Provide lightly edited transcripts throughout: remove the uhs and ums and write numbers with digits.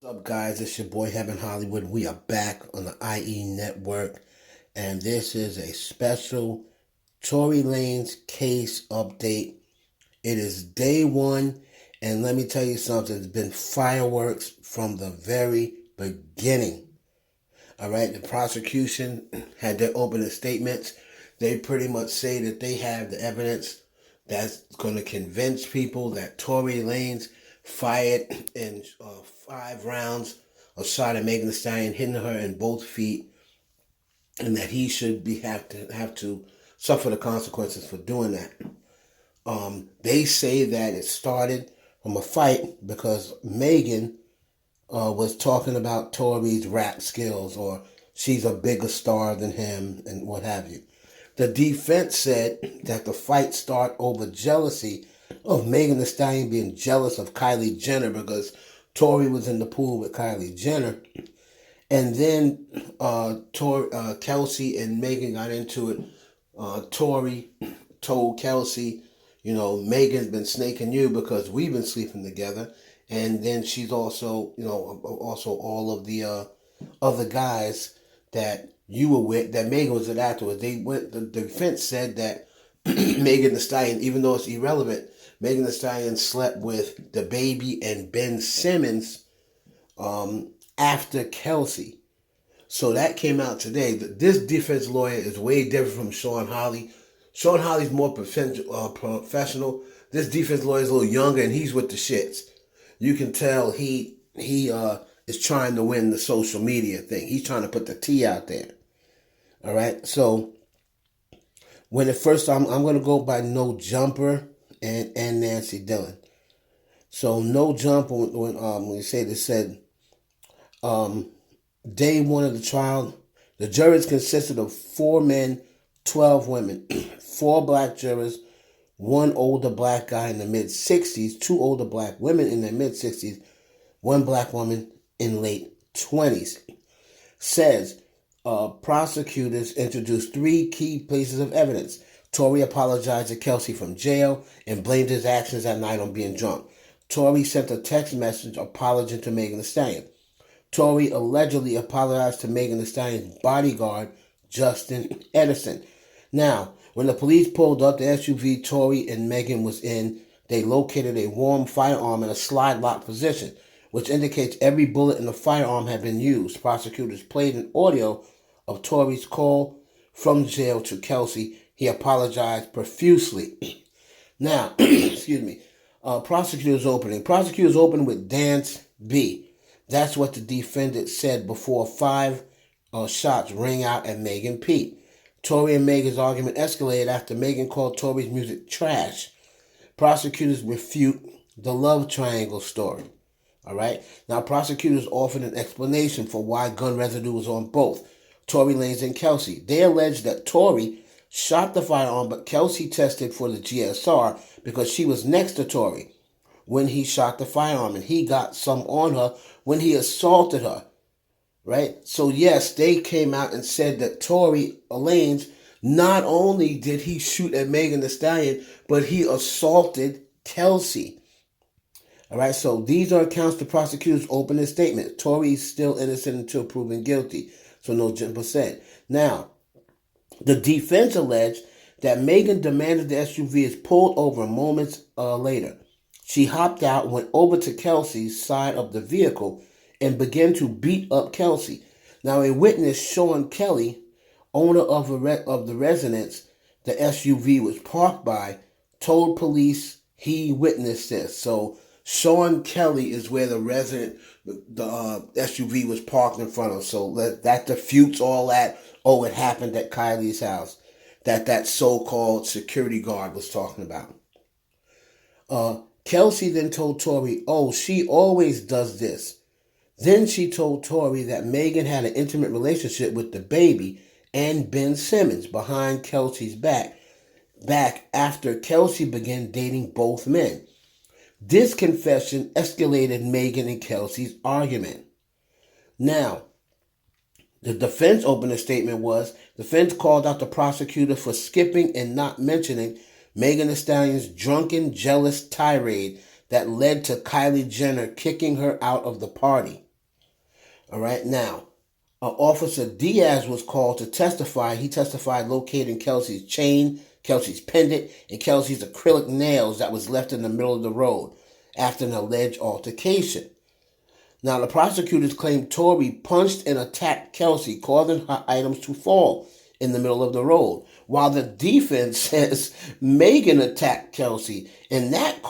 What's up, guys? It's your boy Heaven Hollywood. We are back on the IE Network, and this is a special Tory Lanez case update. It is day one, and let me tell you something. It's been fireworks from the very beginning. All right, the prosecution had their opening statements. They pretty much say that they have the evidence that's going to convince people that Tory Lanez fired in 5 rounds of shot at Megan Thee Stallion, hitting her in both feet, and that he should have to suffer the consequences for doing that. They say that it started from a fight because Megan was talking about Tory's rap skills, or she's a bigger star than him, and what have you. The defense said that the fight started over jealousy of Megan Thee Stallion being jealous of Kylie Jenner because Tory was in the pool with Kylie Jenner. And then Kelsey and Megan got into it. Tory told Kelsey, Megan's been snaking you because we've been sleeping together. And then she's also, also all of the other guys that you were with, that Megan was with afterwards. The defense said that Megan Thee Stallion, even though it's irrelevant, Megan Thee Stallion slept with the baby and Ben Simmons after Kelsey. So that came out today. This defense lawyer is way different from Sean Holly. Sean Holly's more professional. This defense lawyer is a little younger, and he's with the shits. You can tell he is trying to win the social media thing. He's trying to put the T out there. All right. So when it first, I'm going to go by No Jumper and Nancy Dillon. So No Jumper, when you say this, said day one of the trial, the jurors consisted of 4 men, 12 women, 4 black jurors, 1 older black guy in the mid-60s, 2 older black women in their mid-60s, 1 black woman in late 20s. Says prosecutors introduced 3 key pieces of evidence. Tory apologized to Kelsey from jail and blamed his actions that night on being drunk. Tory sent a text message apologizing to Megan Thee Stallion. Tory allegedly apologized to Megan Thee Stallion's bodyguard, Justin Edison. Now, when the police pulled up the SUV Tory and Megan was in, they located a warm firearm in a slide lock position, which indicates every bullet in the firearm had been used. Prosecutors played an audio of Tory's call from jail to Kelsey. He apologized profusely. Now, excuse me, prosecutors opened with Dance B. That's what the defendant said before 5 shots rang out at Megan P. Tory and Megan's argument escalated after Megan called Tory's music trash. Prosecutors refute the love triangle story. All right. Now, prosecutors offered an explanation for why gun residue was on both Tory Lanez and Kelsey. They alleged that Tory shot the firearm, but Kelsey tested for the GSR because she was next to Tory when he shot the firearm, and he got some on her when he assaulted her. Right? So, yes, they came out and said that Tory Lanez, not only did he shoot at Megan Thee Stallion, but he assaulted Kelsey. All right, so these are accounts the prosecutors opened in statement. Tory is still innocent until proven guilty. So No Jumper said. Now, the defense alleged that Megan demanded the SUV is pulled over moments later. She hopped out, went over to Kelsey's side of the vehicle, and began to beat up Kelsey. Now, a witness, Sean Kelly, owner of the residence the SUV was parked by, told police he witnessed this. So Sean Kelly is where the SUV was parked in front of. So that defutes all that. Oh, it happened at Kylie's house. That so-called security guard was talking about. Kelsey then told Tory, oh, she always does this. Then she told Tory that Megan had an intimate relationship with the baby and Ben Simmons behind Kelsey's back after Kelsey began dating both men. This confession escalated Megan and Kelsey's argument. Now, the defense opening statement was, defense called out the prosecutor for skipping and not mentioning Megan Thee Stallion's drunken, jealous tirade that led to Kylie Jenner kicking her out of the party. All right, now, Officer Diaz was called to testify. He testified locating Kelsey's chain, Kelsey's pendant, and Kelsey's acrylic nails that was left in the middle of the road after an alleged altercation. Now, the prosecutors claimed Tory punched and attacked Kelsey, causing her items to fall in the middle of the road, while the defense says Megan attacked Kelsey, and that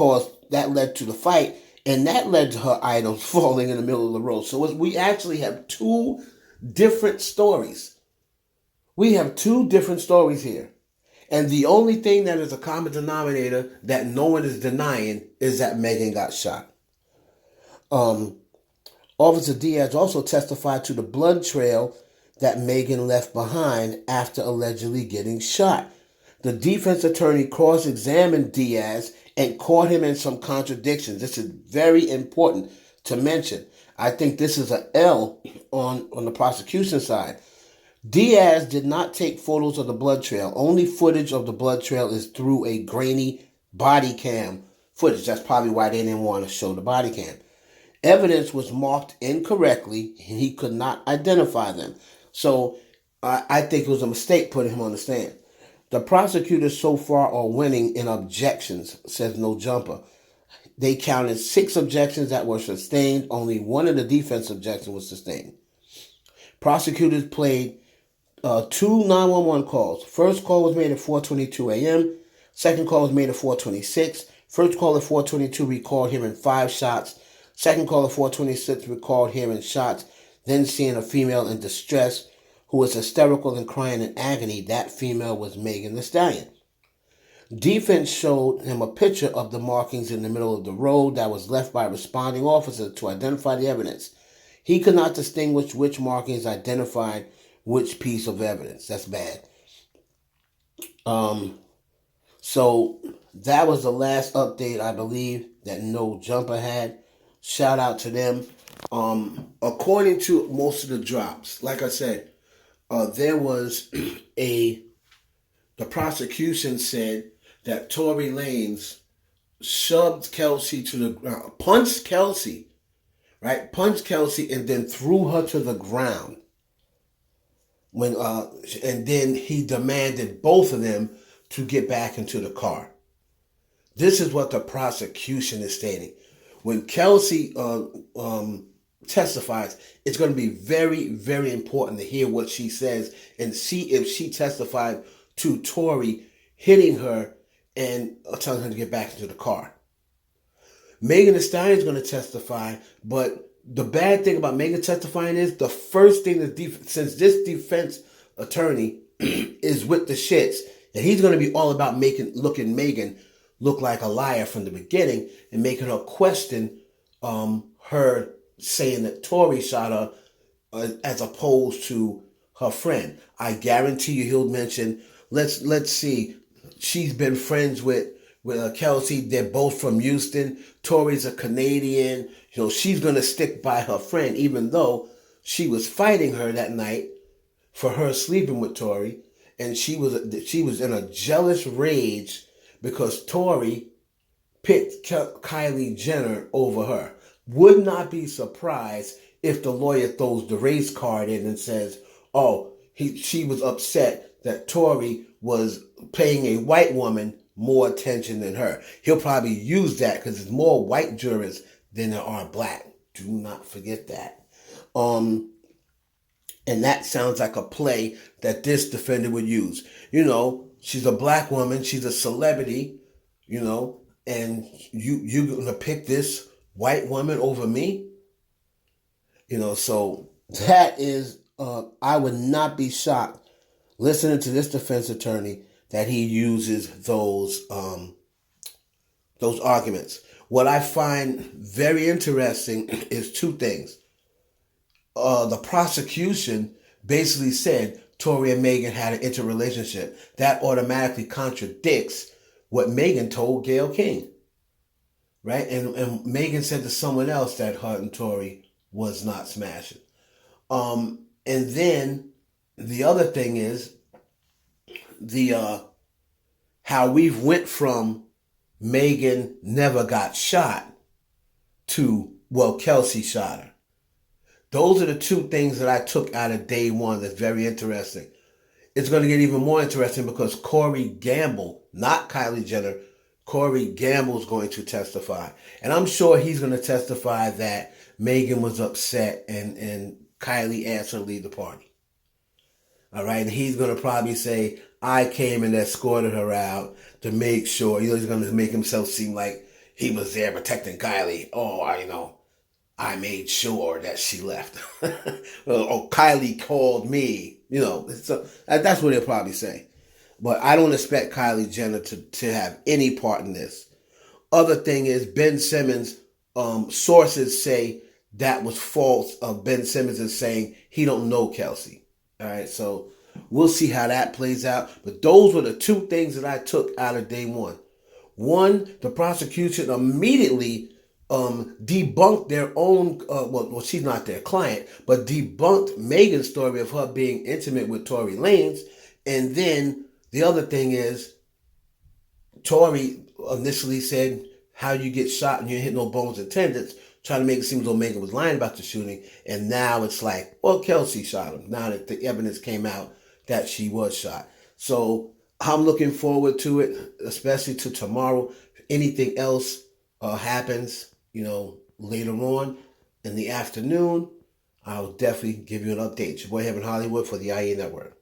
led to the fight, and that led to her items falling in the middle of the road. So we actually have two different stories. We have two different stories here. And the only thing that is a common denominator that no one is denying is that Megan got shot. Officer Diaz also testified to the blood trail that Megan left behind after allegedly getting shot. The defense attorney cross-examined Diaz and caught him in some contradictions. This is very important to mention. I think this is an L on the prosecution side. Diaz did not take photos of the blood trail. Only footage of the blood trail is through a grainy body cam footage. That's probably why they didn't want to show the body cam. Evidence was marked incorrectly, and he could not identify them. So I think it was a mistake putting him on the stand. The prosecutors so far are winning in objections, says No Jumper. They counted 6 objections that were sustained. Only one of the defense objections was sustained. Prosecutors played 2 911 calls. First call was made at 4:22 a.m. Second call was made at 4:26. First call at 4:22 recalled hearing 5 shots. Second call at 4:26 recalled hearing shots, then seeing a female in distress who was hysterical and crying in agony. That female was Megan Thee Stallion. Defense showed him a picture of the markings in the middle of the road that was left by a responding officer to identify the evidence. He could not distinguish which markings identified which piece of evidence. That's bad. So that was the last update, I believe, that No Jumper had. Shout out to them. According to most of the drops, like I said, there was the prosecution said that Tory Lanez shoved Kelsey to the ground, punched Kelsey, right? Punched Kelsey and then threw her to the ground. And then he demanded both of them to get back into the car. This is what the prosecution is stating. When Kelsey testifies, it's going to be very, very important to hear what she says and see if she testified to Tory hitting her and telling her to get back into the car. Megan Thee Stallion is going to testify, but the bad thing about Megan testifying is the first thing since this defense attorney is with the shits, and he's going to be all about looking Megan look like a liar from the beginning and making her question her saying that Tory shot her as opposed to her friend. I guarantee you he'll mention, let's see, she's been friends with Kelsey. They're both from Houston. Tory's a Canadian. She's going to stick by her friend, even though she was fighting her that night for her sleeping with Tory. And she was in a jealous rage because Tory picked Kylie Jenner over her. Would not be surprised if the lawyer throws the race card in and says, she was upset that Tory was paying a white woman more attention than her. He'll probably use that because there's more white jurors than there are black. Do not forget that. And that sounds like a play that this defendant would use. She's a black woman. She's a celebrity, and you're going to pick this white woman over me? So that is, I would not be shocked listening to this defense attorney that he uses those arguments. What I find very interesting is 2 things. The prosecution basically said Tory and Megan had an interrelationship. That automatically contradicts what Megan told Gayle King, right? And Megan said to someone else that her and Tory was not smashing. And then the other thing is how we've went from Megan never got shot to, Kelsey shot her. Those are the two things that I took out of day one that's very interesting. It's going to get even more interesting because Corey Gamble, not Kylie Jenner, Corey Gamble is going to testify. And I'm sure he's going to testify that Megan was upset and Kylie asked her to leave the party. All right. And he's going to probably say, I came and escorted her out to make sure, he's going to make himself seem like he was there protecting Kylie. Oh, I made sure that she left. Or Kylie called me. So that's what he'll probably say. But I don't expect Kylie Jenner to have any part in this. Other thing is Ben Simmons, sources say that was false. Ben Simmons is saying he don't know Kelsey. All right, so we'll see how that plays out. But those were the two things that I took out of day one. One, the prosecution immediately debunked their own, well, she's not their client, but debunked Megan's story of her being intimate with Tory Lanez. And then the other thing is, Tory initially said, how you get shot and you hit no bones and tendons, trying to make it seem as though Megan was lying about the shooting. And now it's like, well, Kelsey shot him, now that the evidence came out that she was shot. So I'm looking forward to it, especially to tomorrow. If anything else happens, later on in the afternoon, I'll definitely give you an update. Your boy Heaven Hollywood for the IE Network.